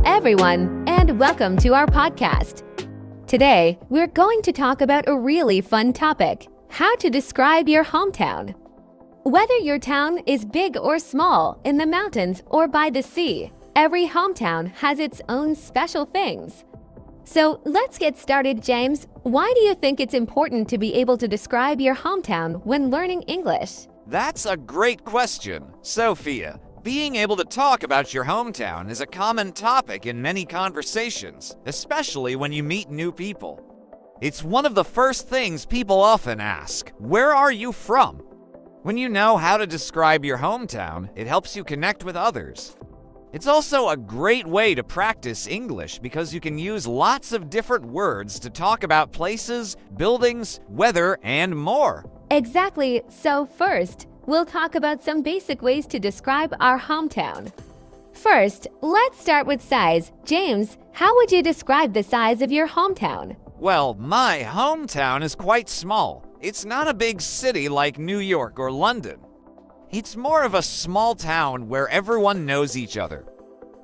everyone, and welcome to our podcast. Today, we're going to talk about a really fun topic: how to describe your hometown. Whether your town is big or small, in the mountains or by the sea, every hometown has its own special things. So let's get started, James. Why do you think it's important to be able to describe your hometown when learning English? That's a great question, Sophia. Being able to talk about your hometown is a common topic in many conversations, especially when you meet new people. It's one of the first things people often ask: where are you from? When you know how to describe your hometown, it helps you connect with others. It's also a great way to practice English because you can use lots of different words to talk about places, buildings, weather, and more. Exactly. So first, we'll talk about some basic ways to describe our hometown. First, let's start with size. James, how would you describe the size of your hometown? Well, my hometown is quite small. It's not a big city like New York or London. It's more of a small town where everyone knows each other.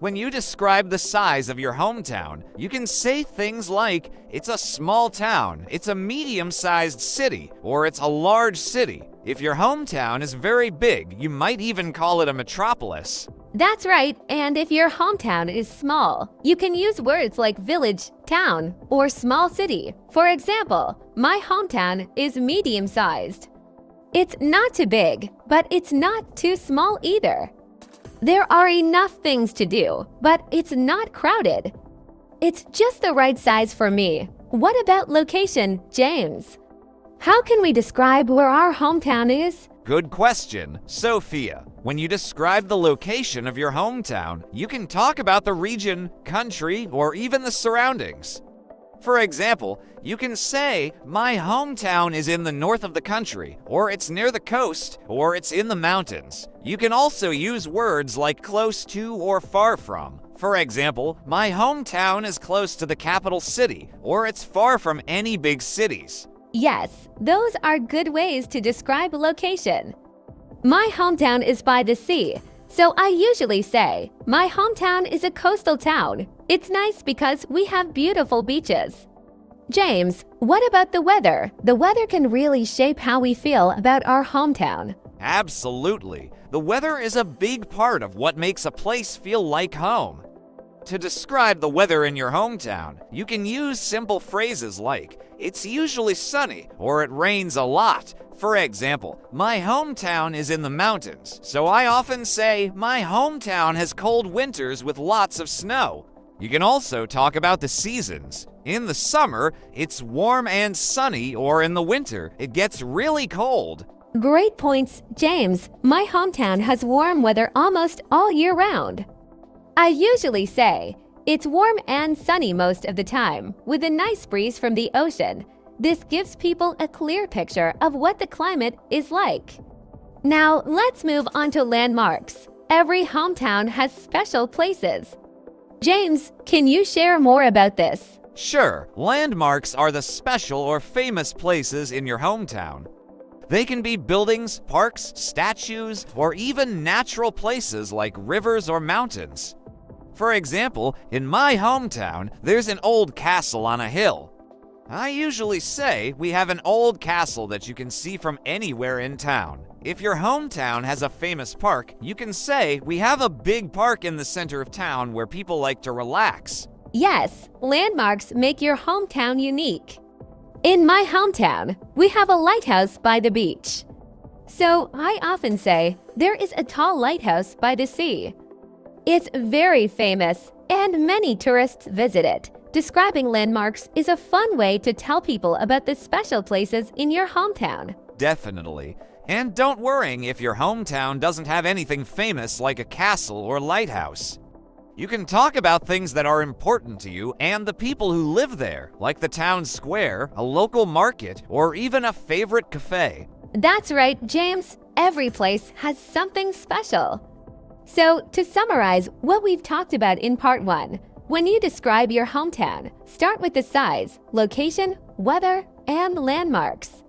When you describe the size of your hometown, you can say things like, it's a small town, it's a medium-sized city, or it's a large city. If your hometown is very big, you might even call it a metropolis. That's right, and if your hometown is small, you can use words like village, town, or small city. For example, my hometown is medium-sized. It's not too big, but it's not too small either. There are enough things to do, but it's not crowded. It's just the right size for me. What about location, James? How can we describe where our hometown is? Good question, Sophia. When you describe the location of your hometown, you can talk about the region, country, or even the surroundings. For example, you can say, my hometown is in the north of the country, or it's near the coast, or it's in the mountains. You can also use words like close to or far from. For example, my hometown is close to the capital city, or it's far from any big cities. Yes, those are good ways to describe location. My hometown is by the sea, so I usually say, my hometown is a coastal town. It's nice because we have beautiful beaches. James, what about the weather? The weather can really shape how we feel about our hometown. Absolutely. The weather is a big part of what makes a place feel like home. To describe the weather in your hometown, you can use simple phrases like, it's usually sunny, or it rains a lot. For example, my hometown is in the mountains, so I often say, my hometown has cold winters with lots of snow. You can also talk about the seasons. In the summer, it's warm and sunny, or in the winter, it gets really cold. Great points, James. My hometown has warm weather almost all year round. I usually say, it's warm and sunny most of the time, with a nice breeze from the ocean. This gives people a clear picture of what the climate is like. Now, let's move on to landmarks. Every hometown has special places. James, can you share more about this? Sure, landmarks are the special or famous places in your hometown. They can be buildings, parks, statues, or even natural places like rivers or mountains. For example, in my hometown, there's an old castle on a hill. I usually say we have an old castle that you can see from anywhere in town. If your hometown has a famous park, you can say we have a big park in the center of town where people like to relax. Yes, landmarks make your hometown unique. In my hometown, we have a lighthouse by the beach. So I often say there is a tall lighthouse by the sea. It's very famous and many tourists visit it. Describing landmarks is a fun way to tell people about the special places in your hometown. Definitely. And don't worry if your hometown doesn't have anything famous like a castle or lighthouse. You can talk about things that are important to you and the people who live there, like the town square, a local market, or even a favorite cafe. That's right, James. Every place has something special. So, to summarize what we've talked about in part 1, when you describe your hometown, start with the size, location, weather, and landmarks.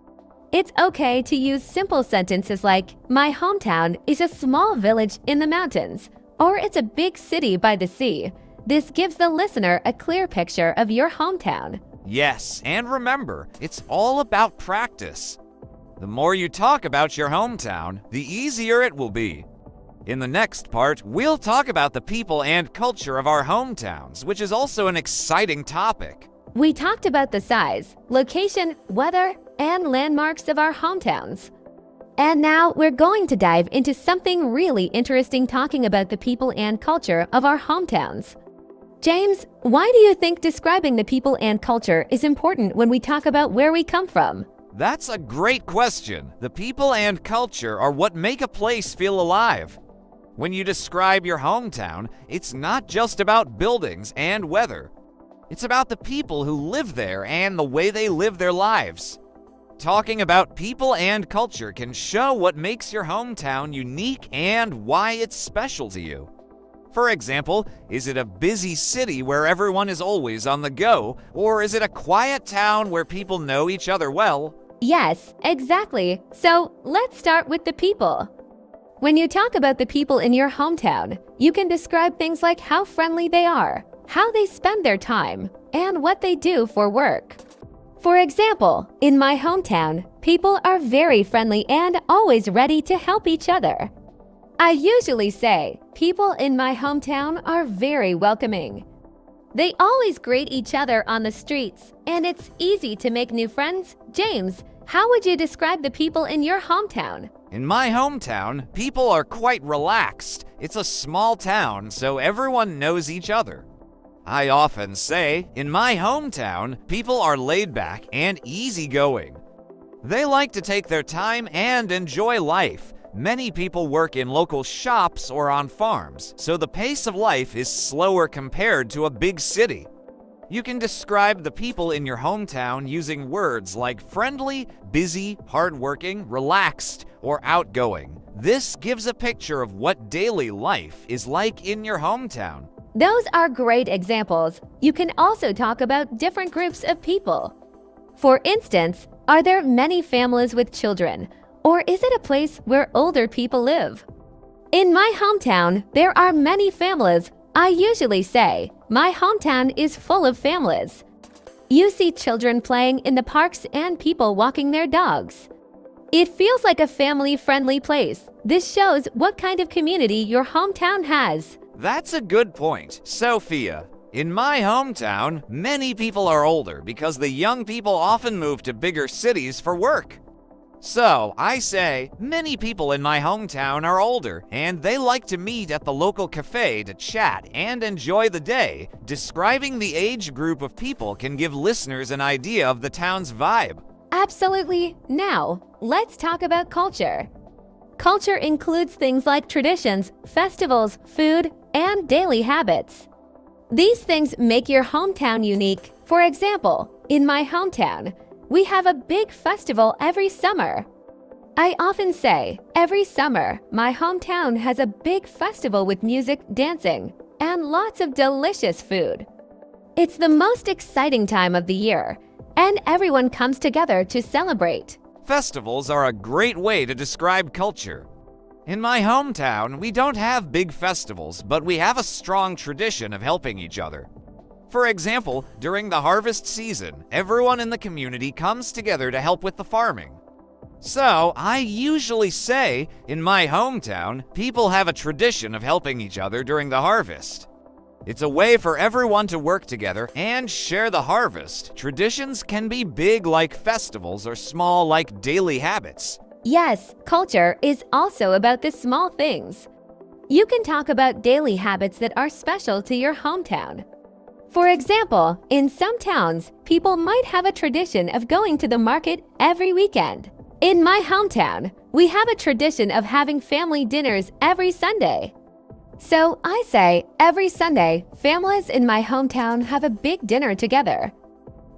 It's okay to use simple sentences like, my hometown is a small village in the mountains, or it's a big city by the sea. This gives the listener a clear picture of your hometown. Yes, and remember, it's all about practice. The more you talk about your hometown, the easier it will be. In the next part, we'll talk about the people and culture of our hometowns, which is also an exciting topic. We talked about the size, location, weather, and landmarks of our hometowns. And now we're going to dive into something really interesting, talking about the people and culture of our hometowns. James, why do you think describing the people and culture is important when we talk about where we come from? That's a great question. The people and culture are what make a place feel alive. When you describe your hometown, it's not just about buildings and weather. It's about the people who live there and the way they live their lives. Talking about people and culture can show what makes your hometown unique and why it's special to you. For example, is it a busy city where everyone is always on the go, or is it a quiet town where people know each other well? Yes, exactly. So let's start with the people. When you talk about the people in your hometown, you can describe things like how friendly they are, how they spend their time, and what they do for work. For example, in my hometown, people are very friendly and always ready to help each other. I usually say, people in my hometown are very welcoming. They always greet each other on the streets, and it's easy to make new friends. James, how would you describe the people in your hometown? In my hometown, people are quite relaxed. It's a small town, so everyone knows each other. I often say, in my hometown, people are laid back and easygoing. They like to take their time and enjoy life. Many people work in local shops or on farms, so the pace of life is slower compared to a big city. You can describe the people in your hometown using words like friendly, busy, hardworking, relaxed, or outgoing. This gives a picture of what daily life is like in your hometown. Those are great examples. You can also talk about different groups of people. For instance, are there many families with children? Or is it a place where older people live? In my hometown, there are many families. I usually say, my hometown is full of families. You see children playing in the parks and people walking their dogs. It feels like a family-friendly place. This shows what kind of community your hometown has. That's a good point, Sophia. In my hometown, many people are older because the young people often move to bigger cities for work. So, I say, many people in my hometown are older, and they like to meet at the local cafe to chat and enjoy the day. Describing the age group of people can give listeners an idea of the town's vibe. Absolutely. Now, let's talk about culture. Culture includes things like traditions, festivals, food, and daily habits. These things make your hometown unique. For example, in my hometown, we have a big festival every summer. I often say, every summer, my hometown has a big festival with music, dancing, and lots of delicious food. It's the most exciting time of the year, and everyone comes together to celebrate. Festivals are a great way to describe culture. In my hometown, we don't have big festivals, but we have a strong tradition of helping each other. For example, during the harvest season, everyone in the community comes together to help with the farming. So, I usually say, in my hometown, people have a tradition of helping each other during the harvest. It's a way for everyone to work together and share the harvest. Traditions can be big like festivals or small like daily habits. Yes, culture is also about the small things. You can talk about daily habits that are special to your hometown. For example, in some towns, people might have a tradition of going to the market every weekend. In my hometown, we have a tradition of having family dinners every Sunday. So I say, every Sunday, families in my hometown have a big dinner together.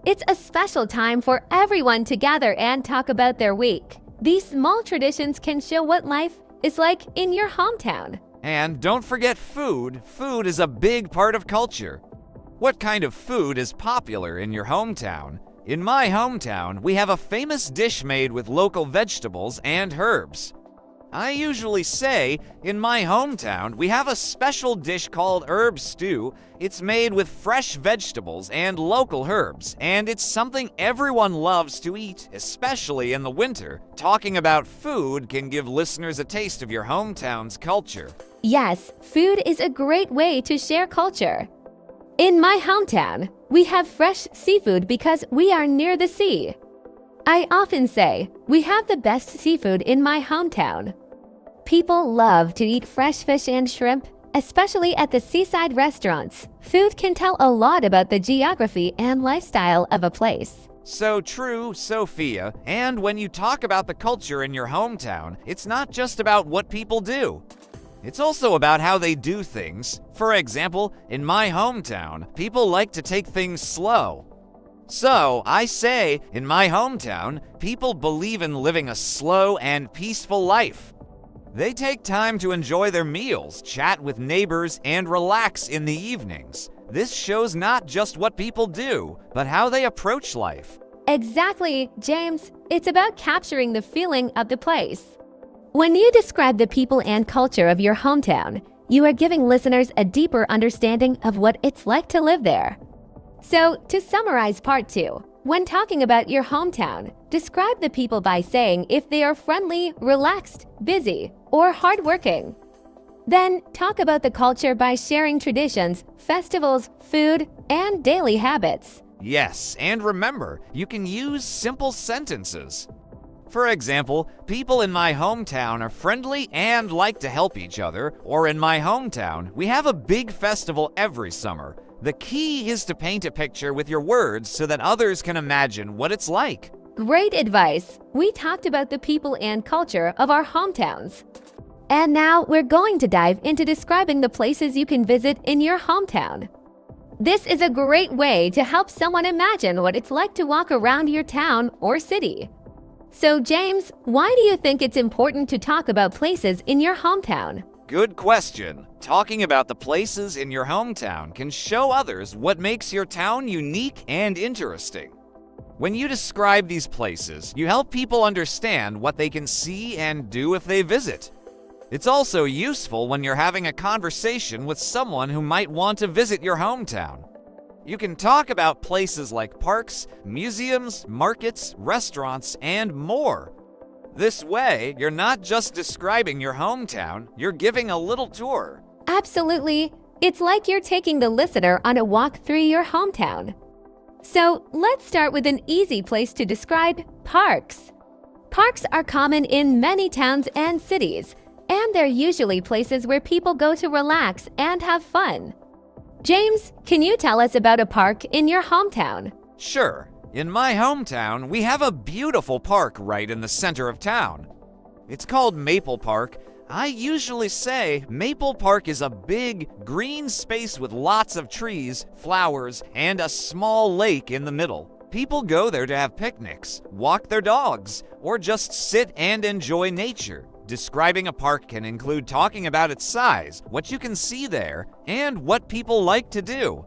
It's a special time for everyone to gather and talk about their week. These small traditions can show what life is like in your hometown. And don't forget food. Food is a big part of culture. What kind of food is popular in your hometown? In my hometown, we have a famous dish made with local vegetables and herbs. I usually say, in my hometown, we have a special dish called herb stew. It's made with fresh vegetables and local herbs, and it's something everyone loves to eat, especially in the winter. Talking about food can give listeners a taste of your hometown's culture. Yes, food is a great way to share culture. In my hometown, we have fresh seafood because we are near the sea. I often say, we have the best seafood in my hometown. People love to eat fresh fish and shrimp, especially at the seaside restaurants. Food can tell a lot about the geography and lifestyle of a place. So true, Sophia. And when you talk about the culture in your hometown, it's not just about what people do. It's also about how they do things. For example, in my hometown, people like to take things slow. So, I say, in my hometown, people believe in living a slow and peaceful life. They take time to enjoy their meals, chat with neighbors, and relax in the evenings. This shows not just what people do, but how they approach life. Exactly, James. It's about capturing the feeling of the place. When you describe the people and culture of your hometown, you are giving listeners a deeper understanding of what it's like to live there. So, to summarize part 2, when talking about your hometown, describe the people by saying if they are friendly, relaxed, busy, or hardworking. Then, talk about the culture by sharing traditions, festivals, food, and daily habits. Yes, and remember, you can use simple sentences. For example, people in my hometown are friendly and like to help each other, or in my hometown, we have a big festival every summer. The key is to paint a picture with your words so that others can imagine what it's like. Great advice. We talked about the people and culture of our hometowns. And now we're going to dive into describing the places you can visit in your hometown. This is a great way to help someone imagine what it's like to walk around your town or city. So, James, why do you think it's important to talk about places in your hometown? Good question. Talking about the places in your hometown can show others what makes your town unique and interesting. When you describe these places, you help people understand what they can see and do if they visit. It's also useful when you're having a conversation with someone who might want to visit your hometown. You can talk about places like parks, museums, markets, restaurants, and more. This way, you're not just describing your hometown, you're giving a little tour. Absolutely. It's like you're taking the listener on a walk through your hometown. So, let's start with an easy place to describe parks. Parks are common in many towns and cities, and they're usually places where people go to relax and have fun. James, can you tell us about a park in your hometown? Sure. In my hometown, we have a beautiful park right in the center of town. It's called Maple Park. I usually say Maple Park is a big, green space with lots of trees, flowers, and a small lake in the middle. People go there to have picnics, walk their dogs, or just sit and enjoy nature. Describing a park can include talking about its size, what you can see there, and what people like to do.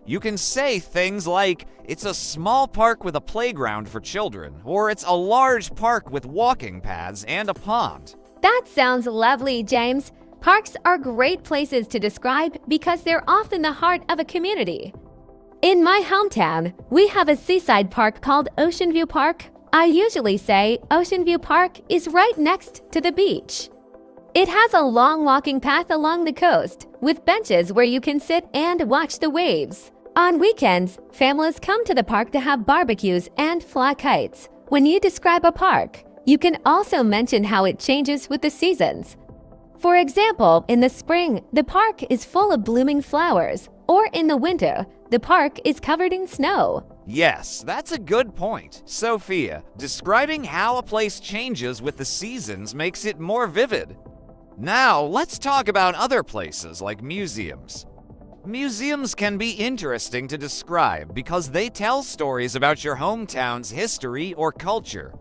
You can say things like, it's a small park with a playground for children, or it's a large park with walking paths and a pond. That sounds lovely, James. Parks are great places to describe because they're often the heart of a community. In my hometown, we have a seaside park called Ocean View Park. I usually say Ocean View Park is right next to the beach. It has a long walking path along the coast, with benches where you can sit and watch the waves. On weekends, families come to the park to have barbecues and fly kites. When you describe a park, you can also mention how it changes with the seasons. For example, in the spring, the park is full of blooming flowers, or in the winter, the park is covered in snow. Yes, that's a good point. Sophia, describing how a place changes with the seasons makes it more vivid. Now, let's talk about other places like museums. Museums can be interesting to describe because they tell stories about your hometown's history or culture.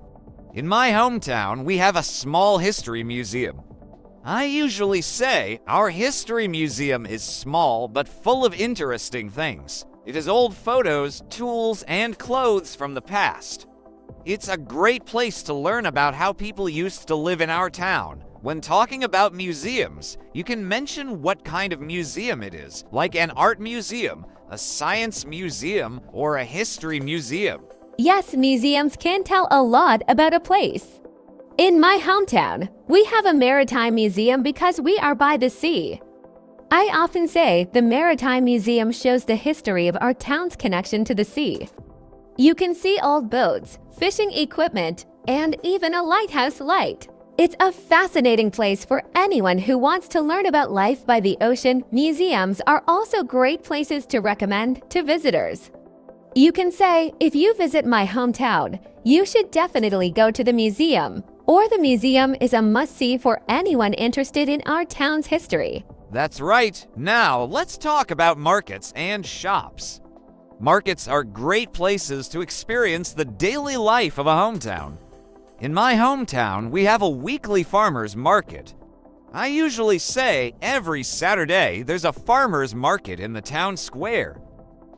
In my hometown, we have a small history museum. I usually say our history museum is small but full of interesting things. It has old photos, tools, and clothes from the past. It's a great place to learn about how people used to live in our town, When talking about museums, you can mention what kind of museum it is, like an art museum, a science museum, or a history museum. Yes, museums can tell a lot about a place. In my hometown, we have a maritime museum because we are by the sea. I often say the Maritime Museum shows the history of our town's connection to the sea. You can see old boats, fishing equipment, and even a lighthouse light. It's a fascinating place for anyone who wants to learn about life by the ocean. Museums are also great places to recommend to visitors. You can say, if you visit my hometown, you should definitely go to the museum, or the museum is a must-see for anyone interested in our town's history. That's right. Now, let's talk about markets and shops. Markets are great places to experience the daily life of a hometown. In my hometown, we have a weekly farmers market. I usually say every Saturday there's a farmers market in the town square.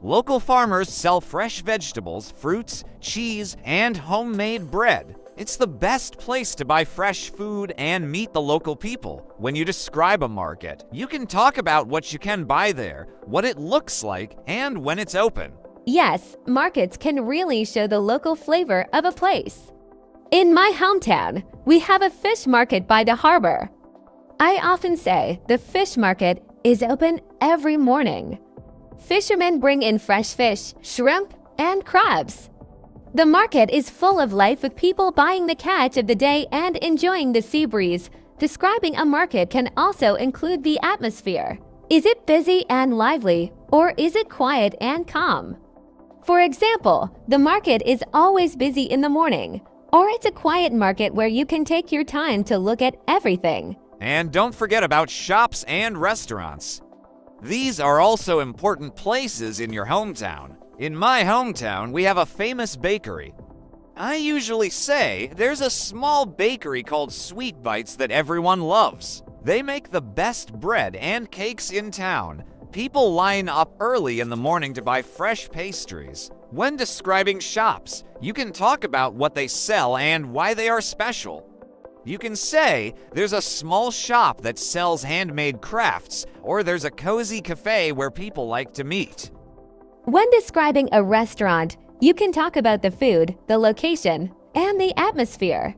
Local farmers sell fresh vegetables, fruits, cheese, and homemade bread. It's the best place to buy fresh food and meet the local people. When you describe a market, you can talk about what you can buy there, what it looks like, and when it's open. Yes, markets can really show the local flavor of a place. In my hometown, we have a fish market by the harbor. I often say the fish market is open every morning. Fishermen bring in fresh fish, shrimp, and crabs. The market is full of life with people buying the catch of the day and enjoying the sea breeze. Describing a market can also include the atmosphere. Is it busy and lively, or is it quiet and calm? For example, the market is always busy in the morning, or it's a quiet market where you can take your time to look at everything. And don't forget about shops and restaurants. These are also important places in your hometown. In my hometown, we have a famous bakery. I usually say there's a small bakery called Sweet Bites that everyone loves. They make the best bread and cakes in town. People line up early in the morning to buy fresh pastries. When describing shops, you can talk about what they sell and why they are special. You can say there's a small shop that sells handmade crafts, or there's a cozy cafe where people like to meet. When describing a restaurant, you can talk about the food, the location, and the atmosphere.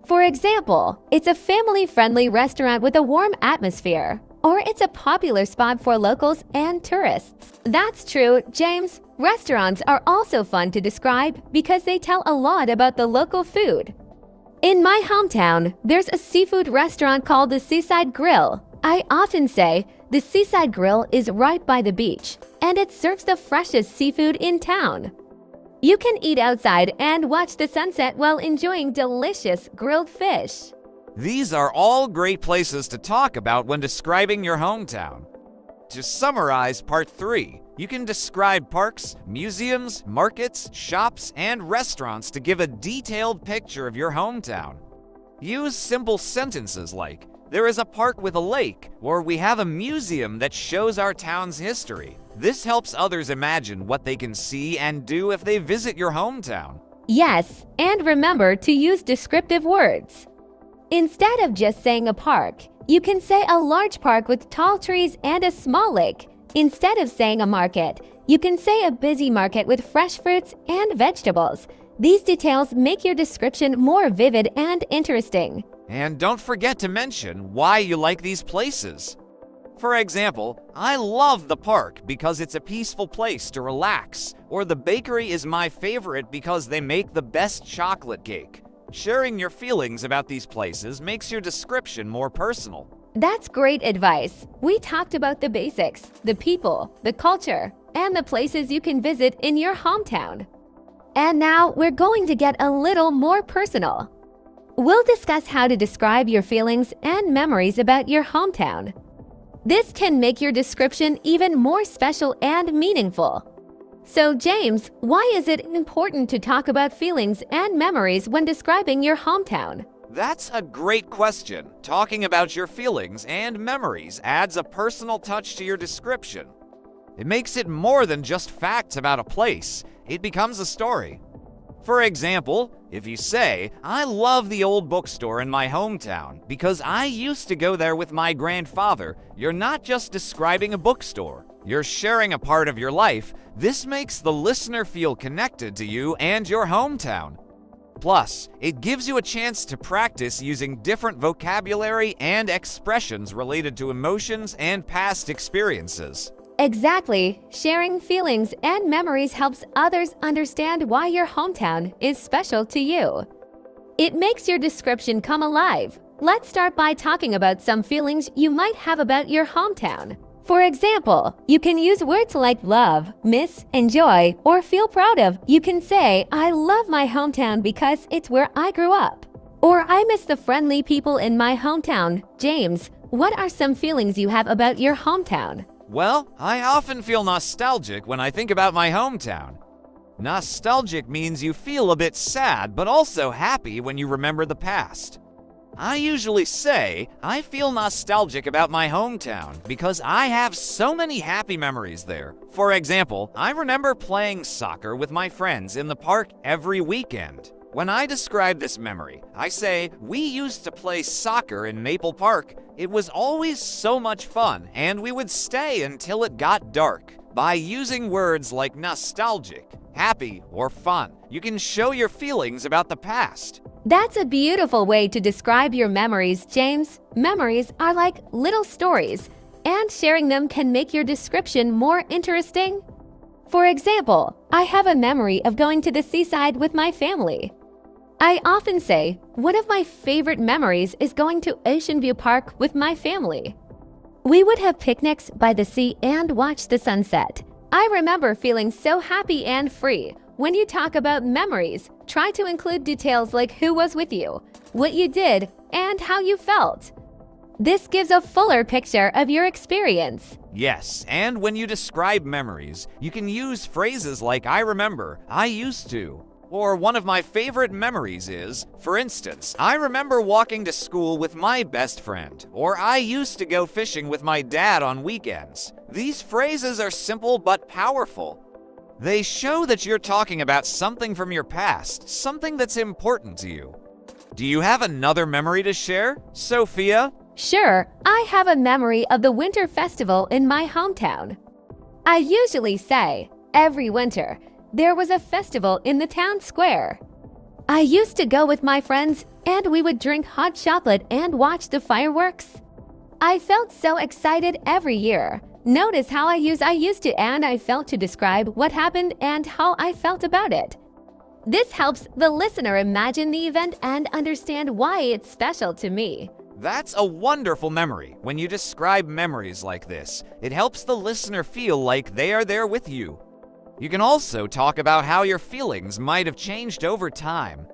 For example, it's a family-friendly restaurant with a warm atmosphere, or it's a popular spot for locals and tourists. That's true, James. Restaurants are also fun to describe because they tell a lot about the local food. In my hometown, there's a seafood restaurant called the Seaside Grill. I often say the Seaside Grill is right by the beach, and it serves the freshest seafood in town. You can eat outside and watch the sunset while enjoying delicious grilled fish. These are all great places to talk about when describing your hometown. To summarize part 3, you can describe parks, museums, markets, shops, and restaurants to give a detailed picture of your hometown. Use simple sentences like, "There is a park with a lake," or "We have a museum that shows our town's history." This helps others imagine what they can see and do if they visit your hometown. Yes, and remember to use descriptive words. Instead of just saying a park, you can say a large park with tall trees and a small lake. Instead of saying a market, you can say a busy market with fresh fruits and vegetables. These details make your description more vivid and interesting. And don't forget to mention why you like these places. For example, I love the park because it's a peaceful place to relax, or the bakery is my favorite because they make the best chocolate cake. Sharing your feelings about these places makes your description more personal. That's great advice. We talked about the basics, the people, the culture, and the places you can visit in your hometown. And now we're going to get a little more personal. We'll discuss how to describe your feelings and memories about your hometown. This can make your description even more special and meaningful. So, James, why is it important to talk about feelings and memories when describing your hometown? That's a great question. Talking about your feelings and memories adds a personal touch to your description. It makes it more than just facts about a place. It becomes a story. For example, If you say, I love the old bookstore in my hometown because I used to go there with my grandfather, you're not just describing a bookstore. You're sharing a part of your life. This makes the listener feel connected to you and your hometown. Plus, it gives you a chance to practice using different vocabulary and expressions related to emotions and past experiences. Exactly. Sharing feelings and memories helps others understand why your hometown is special to you. It makes your description come alive. Let's start by talking about some feelings you might have about your hometown. For example, you can use words like love, miss, enjoy, or feel proud of. You can say, I love my hometown because it's where I grew up. Or I miss the friendly people in my hometown. James, what are some feelings you have about your hometown? Well, I often feel nostalgic when I think about my hometown. Nostalgic means you feel a bit sad, but also happy when you remember the past. I usually say, I feel nostalgic about my hometown because I have so many happy memories there. For example, I remember playing soccer with my friends in the park every weekend. When I describe this memory, I say, we used to play soccer in Maple Park. It was always so much fun, and we would stay until it got dark. By using words like nostalgic, happy, or fun, you can show your feelings about the past. That's a beautiful way to describe your memories, James. Memories are like little stories, and sharing them can make your description more interesting. For example, I have a memory of going to the seaside with my family. I often say, one of my favorite memories is going to Ocean View Park with my family. We would have picnics by the sea and watch the sunset. I remember feeling so happy and free. When you talk about memories, try to include details like who was with you, what you did, and how you felt. This gives a fuller picture of your experience. Yes, and when you describe memories, you can use phrases like I remember, I used to. Or one of my favorite memories is, for instance, I remember walking to school with my best friend, or I used to go fishing with my dad on weekends. These phrases are simple but powerful. They show that you're talking about something from your past, something that's important to you. Do you have another memory to share, Sophia? Sure, I have a memory of the winter festival in my hometown. I usually say, every winter, there was a festival in the town square. I used to go with my friends, and we would drink hot chocolate and watch the fireworks. I felt so excited every year. Notice how I use I used to and I felt to describe what happened and how I felt about it. This helps the listener imagine the event and understand why it's special to me. That's a wonderful memory. When you describe memories like this, it helps the listener feel like they are there with you. You can also talk about how your feelings might have changed over time.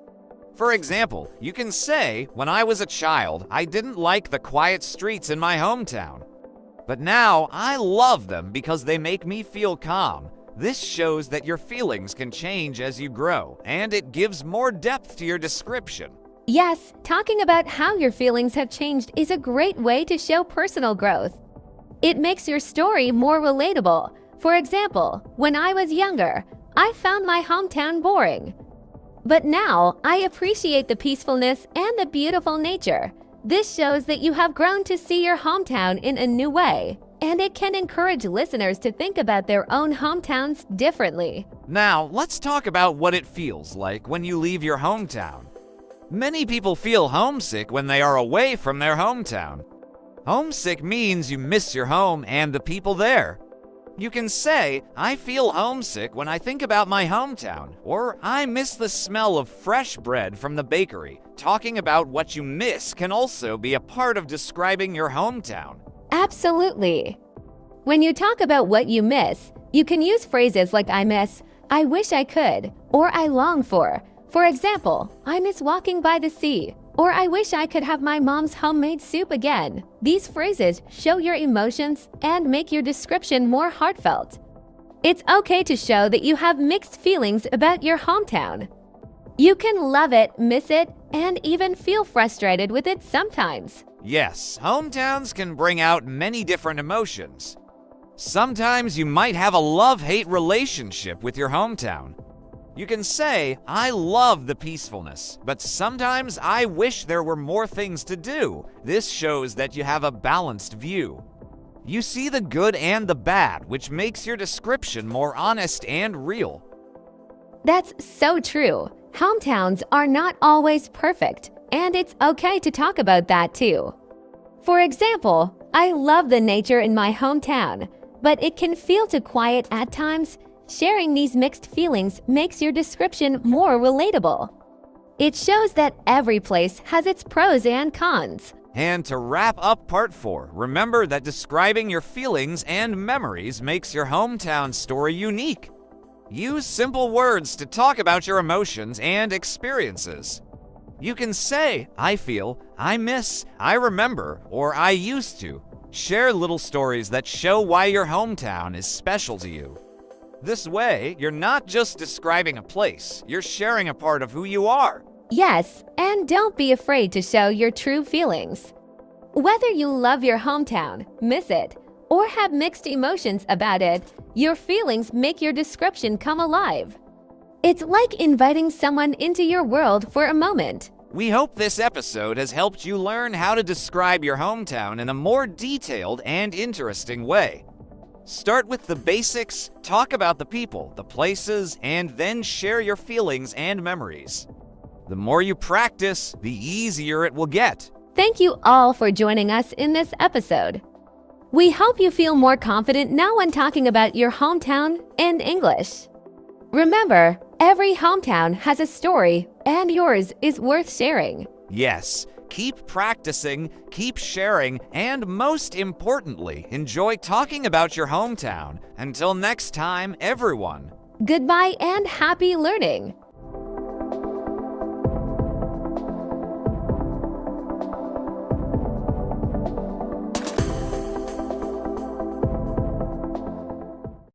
For example, you can say, when I was a child, I didn't like the quiet streets in my hometown. But now, I love them because they make me feel calm. This shows that your feelings can change as you grow, and it gives more depth to your description. Yes, talking about how your feelings have changed is a great way to show personal growth. It makes your story more relatable. For example, when I was younger, I found my hometown boring. But now, I appreciate the peacefulness and the beautiful nature. This shows that you have grown to see your hometown in a new way, and it can encourage listeners to think about their own hometowns differently. Now, let's talk about what it feels like when you leave your hometown. Many people feel homesick when they are away from their hometown. Homesick means you miss your home and the people there. You can say, I feel homesick when I think about my hometown, or I miss the smell of fresh bread from the bakery. Talking about what you miss can also be a part of describing your hometown. Absolutely. When you talk about what you miss, you can use phrases like I miss, I wish I could, or I long for. For example, I miss walking by the sea, or I wish I could have my mom's homemade soup again. These phrases show your emotions and make your description more heartfelt. It's okay to show that you have mixed feelings about your hometown. You can love it, miss it, and even feel frustrated with it sometimes. Yes, hometowns can bring out many different emotions. Sometimes you might have a love-hate relationship with your hometown. You can say, I love the peacefulness, but sometimes I wish there were more things to do. This shows that you have a balanced view. You see the good and the bad, which makes your description more honest and real. That's so true. Hometowns are not always perfect, and it's okay to talk about that too. For example, I love the nature in my hometown, but it can feel too quiet at times. Sharing these mixed feelings makes your description more relatable. It shows that every place has its pros and cons. And to wrap up part 4, remember that describing your feelings and memories makes your hometown story unique. Use simple words to talk about your emotions and experiences. You can say, I feel, I miss, I remember, or I used to. Share little stories that show why your hometown is special to you. This way, you're not just describing a place, you're sharing a part of who you are. Yes, and don't be afraid to show your true feelings. Whether you love your hometown, miss it, or have mixed emotions about it, your feelings make your description come alive. It's like inviting someone into your world for a moment. We hope this episode has helped you learn how to describe your hometown in a more detailed and interesting way. Start with the basics, talk about the people, the places, and then share your feelings and memories. The more you practice, the easier it will get. Thank you all for joining us in this episode. We hope you feel more confident now when talking about your hometown in English. Remember, every hometown has a story, and yours is worth sharing. Yes, keep practicing, keep sharing, and most importantly, enjoy talking about your hometown. Until next time, everyone. Goodbye and happy learning!